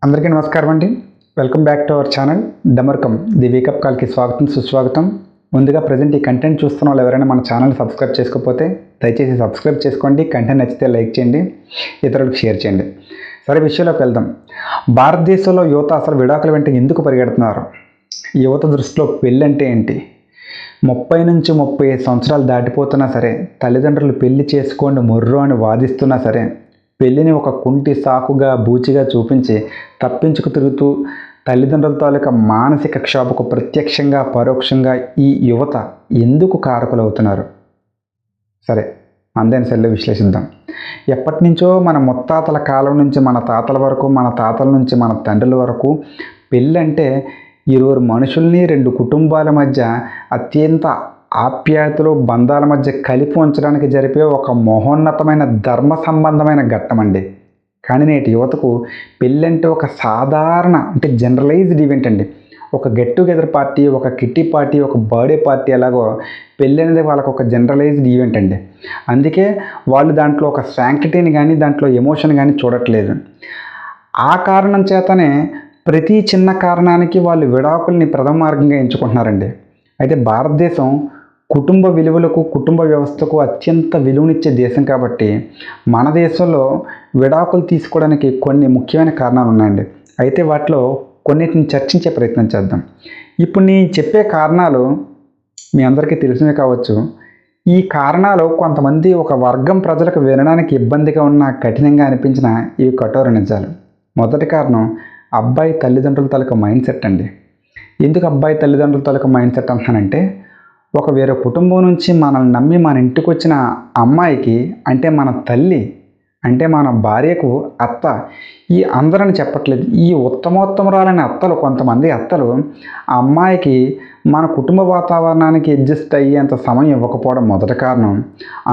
అందరికీ నమస్కారం అండి. Welcome back to our channel డమర్కం ది వేకప్ కాల్కి స్వాగతం సుస్వాగతం. ముందుగా ప్రజెంట్ ఈ కంటెంట్ చూస్తున్న వాళ్ళు ఎవరైనా మన ఛానల్ సబ్స్క్రైబ్ చేసుకోకపోతే దయచేసి సబ్స్క్రైబ్ చేసుకోండి. కంటెంట్ నచ్చితే లైక్ చేయండి, ఇతరులకు షేర్ చేయండి. సరే, విషయంలోకి వెళ్దాం. భారతదేశంలో యువత అసలు విడాకుల వెంట ఎందుకు పరిగెడుతున్నారు? యువత దృష్టిలో పెళ్ళి అంటే ఏంటి? 30 నుంచి 35 సంవత్సరాలు దాటిపోతున్నా సరే, తల్లిదండ్రులు పెళ్లి చేసుకోండి మొర్రో అని వాదిస్తున్నా సరే, పెళ్ళిని ఒక కుంటి సాకుగా బూచిగా చూపించి తప్పించుకు తిరుగుతూ తల్లిదండ్రుల తాలూకా మానసిక క్షోభకు ప్రత్యక్షంగా పరోక్షంగా ఈ యువత ఎందుకు కారకులవుతున్నారు? సరే, అందరి సెల్లో విశ్లేషిద్దాం. ఎప్పటి నుంచో మన ముత్తాతల కాలం నుంచి మన తాతల వరకు, మన తాతల నుంచి మన తండ్రుల వరకు పెళ్ళి అంటే ఇరువురు మనుషుల్ని, 2 కుటుంబాల మధ్య అత్యంత ఆప్యాయతలు, బంధాల మధ్య కలిపి ఉంచడానికి జరిపే ఒక మహోన్నతమైన ధర్మ సంబంధమైన ఘట్టం అండి. కానీ నేటి యువతకు పెళ్ళంటే ఒక సాధారణ అంటే జనరలైజ్డ్ ఈవెంట్ అండి. ఒక గెట్ టుగెదర్ పార్టీ, ఒక కిట్టి పార్టీ, ఒక బర్త్డే పార్టీ ఎలాగో పెళ్ళి అనేది వాళ్ళకు ఒక జనరలైజ్డ్ ఈవెంట్ అండి. అందుకే వాళ్ళు దాంట్లో ఒక శాంక్టిటీని కానీ, దాంట్లో ఎమోషన్ కానీ చూడట్లేదు. ఆ కారణం చేతనే ప్రతి చిన్న కారణానికి వాళ్ళు విడాకుల్ని ప్రథమ మార్గంగా ఎంచుకుంటున్నారండి. అయితే భారతదేశం కుటుంబ విలువలకు, కుటుంబ వ్యవస్థకు అత్యంత విలువనిచ్చే దేశం కాబట్టి మన దేశంలో విడాకులు తీసుకోవడానికి కొన్ని ముఖ్యమైన కారణాలు ఉన్నాయండి. అయితే వాటిలో కొన్నిటిని చర్చించే ప్రయత్నం చేద్దాం. ఇప్పుడు నేను చెప్పే కారణాలు మీ అందరికీ తెలిసినవి కావచ్చు. ఈ కారణాలు కొంతమంది ఒక వర్గం ప్రజలకు వినడానికి ఇబ్బందిగా ఉన్న, కఠినంగా అనిపించిన ఇవి కఠోర నిజాలు. మొదటి కారణం అబ్బాయి తల్లిదండ్రుల తాలూకా మైండ్ సెట్ అండి. ఎందుకు అబ్బాయి తల్లిదండ్రుల తాలూకా మైండ్ సెట్ అంటున్నానంటే, ఒక వేరే కుటుంబం నుంచి మనల్ని నమ్మి మన ఇంటికి వచ్చిన అమ్మాయికి, అంటే మన తల్లి, అంటే మన భార్యకు అత్త, ఈ అందరని చెప్పట్లేదు, ఈ ఉత్తమోత్తమురాలైన అత్తలు, కొంతమంది అత్తలు ఆ అమ్మాయికి మన కుటుంబ వాతావరణానికి అడ్జస్ట్ అయ్యేంత సమయం ఇవ్వకపోవడం మొదటి కారణం.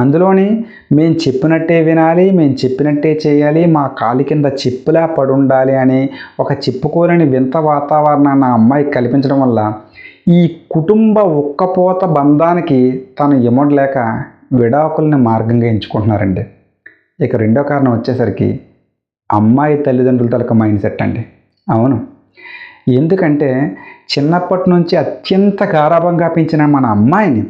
అందులోని మేము చెప్పినట్టే వినాలి, మేము చెప్పినట్టే చేయాలి, మా కాలి కింద చిప్పులా పడుండాలి అని ఒక చెప్పుకోలేని వింత వాతావరణాన్ని ఆ అమ్మాయికి కల్పించడం వల్ల ఈ కుటుంబ ఉక్కపోత బంధానికి తను ఇమ్మడలేక విడాకుల్ని మార్గంగా ఎంచుకుంటున్నారండి. ఇక రెండో కారణం వచ్చేసరికి అమ్మాయి తల్లిదండ్రుల తాలూకా మైండ్ సెట్ అండి. అవును, ఎందుకంటే చిన్నప్పటి నుంచి అత్యంత గారాబంగా పెంచిన మన అమ్మాయిని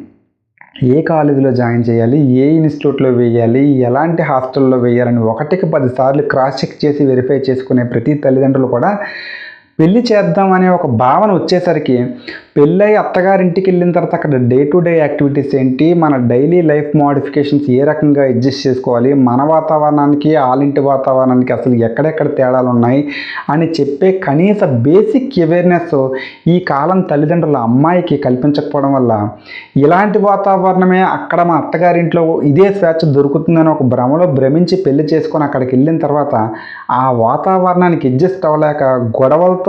ఏ కాలేజీలో జాయిన్ చేయాలి, ఏ ఇన్స్టిట్యూట్లో వేయాలి, ఎలాంటి హాస్టల్లో వేయాలని 1కి 10 సార్లు క్రాస్ చెక్ చేసి వెరిఫై చేసుకునే ప్రతి తల్లిదండ్రులు కూడా పెళ్ళి చేద్దామనే ఒక భావన వచ్చేసరికి, పెళ్ళై అత్తగారింటికి వెళ్ళిన తర్వాత అక్కడ డే టు డే యాక్టివిటీస్ ఏంటి, మన డైలీ లైఫ్ మోడిఫికేషన్స్ ఏ రకంగా అడ్జస్ట్ చేసుకోవాలి, మన వాతావరణానికి ఆలింటి వాతావరణానికి అసలు ఎక్కడెక్కడ తేడాలు ఉన్నాయి అని చెప్పే కనీస బేసిక్ అవేర్నెస్ ఈ కాలం తల్లిదండ్రుల అమ్మాయికి కల్పించకపోవడం వల్ల ఇలాంటి వాతావరణమే అక్కడ మా అత్తగారింట్లో ఇదే స్వేచ్ఛ దొరుకుతుందని ఒక భ్రమలో భ్రమించి పెళ్లి చేసుకొని అక్కడికి వెళ్ళిన తర్వాత ఆ వాతావరణానికి అడ్జస్ట్ అవ్వలేక గొడవలతో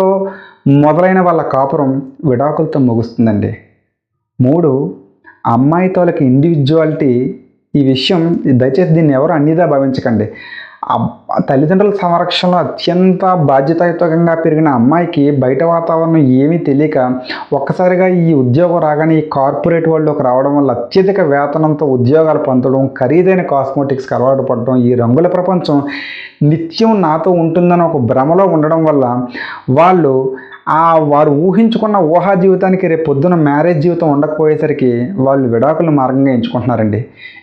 మొదలైన వాళ్ళ కాపురం విడాకులతో ముగుస్తుందండి. 3, అమ్మాయి తోలకి ఇండివిజువాలిటీ. ఈ విషయం దయచేసి దీన్ని ఎవరు అన్నిదా భావించకండి. తల్లిదండ్రుల సంరక్షణలో అత్యంత బాధ్యతాయుతంగా పెరిగిన అమ్మాయికి బయట వాతావరణం ఏమీ తెలియక ఒక్కసారిగా ఈ ఉద్యోగం రాగానే ఈ కార్పొరేట్ వరల్డ్లోకి రావడం వల్ల అత్యధిక వేతనంతో ఉద్యోగాలు పొందడం, ఖరీదైన కాస్మెటిక్స్కి అలవాటు పడడం, ఈ రంగుల ప్రపంచం నిత్యం నాతో ఉంటుందని ఒక భ్రమలో ఉండడం వల్ల వారు ఊహించుకున్న ఊహా జీవితానికి రేపు పొద్దున మ్యారేజ్ జీవితం ఉండకపోయేసరికి వాళ్ళు విడాకుల మార్గంగా ఎంచుకుంటున్నారండి.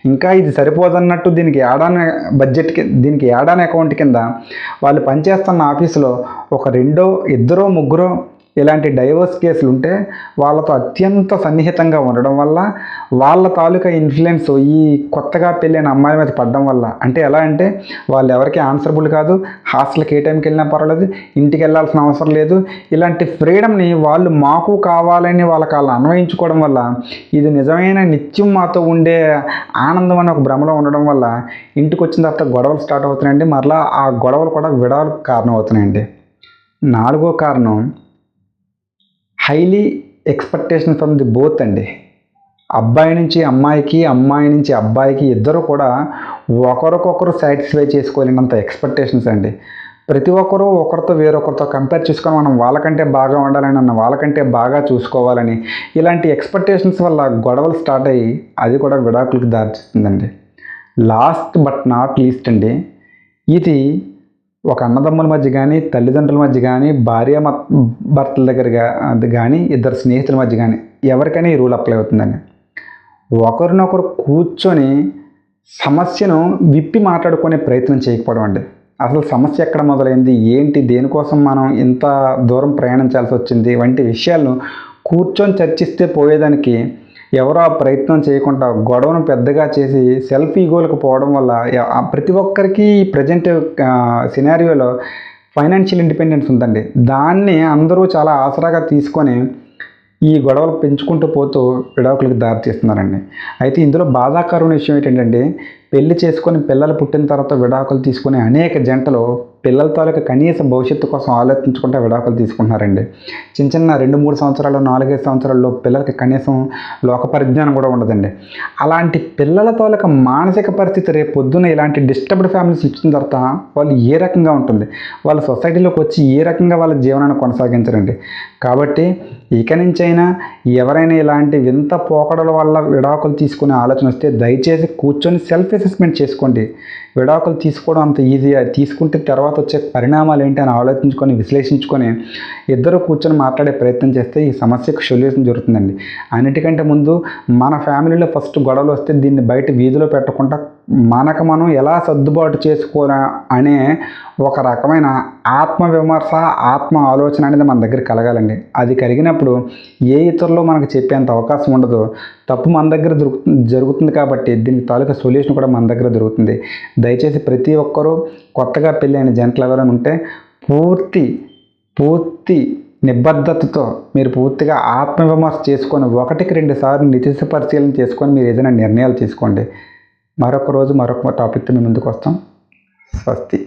ఇంకా ఇది సరిపోదన్నట్టు దీనికి యాడాన్ అకౌంట్ కింద వాళ్ళు పనిచేస్తున్న ఆఫీసులో ఒక 2, 2, 3 ఇలాంటి డైవర్స్ కేసులు ఉంటే వాళ్ళతో అత్యంత సన్నిహితంగా ఉండడం వల్ల వాళ్ళ తాలూకా ఇన్ఫ్లుయెన్స్ ఈ కొత్తగా పెళ్ళైన అమ్మాయిల మీద పడడం వల్ల, అంటే ఎలా అంటే వాళ్ళు ఎవరికి ఆన్సరబుల్ కాదు, హాస్టల్కి ఏ టైంకి వెళ్ళినా పర్వాలేదు, ఇంటికి వెళ్ళాల్సిన అవసరం లేదు, ఇలాంటి ఫ్రీడమ్ని వాళ్ళు మాకు కావాలని వాళ్ళకి అన్వయించుకోవడం వల్ల ఇది నిజమైన నిత్యం మాతో ఉండే ఆనందం అని ఒక భ్రమలో ఉండడం వల్ల ఇంటికి వచ్చిన తర్వాత గొడవలు స్టార్ట్ అవుతున్నాయండి. మరలా ఆ గొడవలు కూడా విడాకులకు కారణం అవుతున్నాయండి. 4వ కారణం highly expectation from the both అండి. అబ్బాయి నుంచి అమ్మాయికి, అమ్మాయి నుంచి అబ్బాయికి ఇద్దరు కూడా ఒకరికొకరు సాటిస్ఫై చేసుకోలేనంత ఎక్స్పెక్టేషన్స్ అండి. ప్రతి ఒక్కరూ ఒకరితో వేరొకరితో కంపేర్ చేసుకొని మనం వాళ్ళకంటే బాగా ఉండాలని, వాళ్ళకంటే బాగా చూసుకోవాలని, ఇలాంటి ఎక్స్పెక్టేషన్స్ వల్ల గొడవలు స్టార్ట్ అయ్యి అది కూడా విడాకులకు దారితీస్తుందండి. లాస్ట్ బట్ నాట్ లీస్ట్ అండి, ఇది ఒక అన్నదమ్ముల మధ్య కానీ, తల్లిదండ్రుల మధ్య కానీ, భర్తల దగ్గర కానీ, ఇద్దరు స్నేహితుల మధ్య కానీ ఎవరికైనా ఈ రూల్ అప్లై అవుతుందండి. ఒకరినొకరు కూర్చొని సమస్యను విప్పి మాట్లాడుకునే ప్రయత్నం చేయకపోవడం అండి. అసలు సమస్య ఎక్కడ మొదలైంది, ఏంటి, దేనికోసం మనం ఇంత దూరం ప్రయాణించాల్సి వచ్చింది వంటి విషయాలను కూర్చొని చర్చిస్తే పోయేదానికి ఎవరో ఆ ప్రయత్నం చేయకుండా గొడవను పెద్దగా చేసి సెల్ఫ్ ఈగోలకు పోవడం వల్ల ప్రతి ఒక్కరికి ఈ ప్రజెంట్ సినారియోలో ఫైనాన్షియల్ ఇండిపెండెన్స్ ఉందండి. దాన్ని అందరూ చాలా ఆసరాగా తీసుకొని ఈ గొడవలు పెంచుకుంటూ పోతూ విడాకులకు దారితీస్తున్నారండి. అయితే ఇందులో బాధాకరమైన విషయం ఏంటంటే, పెళ్లి చేసుకొని పిల్లలు పుట్టిన తర్వాత విడాకులు తీసుకునే అనేక జంటలు పిల్లల తాలూకా కనీస భవిష్యత్తు కోసం ఆలోచించుకుంటే విడాకులు తీసుకుంటున్నారండి. చిన్న 2-3 సంవత్సరాలు, 4-5 సంవత్సరాల్లో పిల్లలకి కనీసం లోక పరిజ్ఞానం కూడా ఉండదండి. అలాంటి పిల్లల తాలూకా మానసిక పరిస్థితి రేపు పొద్దున్న ఇలాంటి డిస్టర్బ్డ్ ఫ్యామిలీస్ ఇచ్చిన తర్వాత వాళ్ళు ఏ రకంగా ఉంటుంది, వాళ్ళ సొసైటీలోకి వచ్చి ఏ రకంగా వాళ్ళ జీవనాన్ని కొనసాగించరండి. కాబట్టి ఇక నుంచైనా ఎవరైనా ఇలాంటి వింత పోకడల వల్ల విడాకులు తీసుకునే ఆలోచన వస్తే దయచేసి కూర్చొని సెల్ఫ్ అసెస్మెంట్ చేసుకోండి. విడాకులు తీసుకోవడం అంత ఈజీగా, తీసుకుంటే తర్వాత వచ్చే పరిణామాలు ఏంటి అని ఆలోచించుకొని విశ్లేషించుకొని ఇద్దరు కూర్చొని మాట్లాడే ప్రయత్నం చేస్తే ఈ సమస్యకు సొల్యూషన్ జరుగుతుందండి. అన్నిటికంటే ముందు మన ఫ్యామిలీలో ఫస్ట్ గొడవలు వస్తే దీన్ని బయట వీధిలో పెట్టకుండా మనకు మనం ఎలా సర్దుబాటు చేసుకోరా అనే ఒక రకమైన ఆత్మవిమర్శ, ఆత్మ ఆలోచన అనేది మన దగ్గర కలగాలండి. అది కలిగినప్పుడు ఏ ఇతరులు మనకు చెప్పేంత అవకాశం ఉండదు. తప్పు మన దగ్గర జరుగుతుంది కాబట్టి దీనికి తాలూకా సొల్యూషన్ కూడా మన దగ్గర దొరుకుతుంది. దయచేసి ప్రతి ఒక్కరూ కొత్తగా పెళ్ళైన జంటలు ఎవరైనా ఉంటే పూర్తి నిబద్ధతతో మీరు పూర్తిగా ఆత్మవిమర్శ చేసుకొని 1-2 సార్లు నిశిత పరిశీలన చేసుకొని మీరు ఏదైనా నిర్ణయాలు తీసుకోండి. మరొక రోజు మరొక టాపిక్తో మీ ముందుకు వస్తాం. స్వస్తి.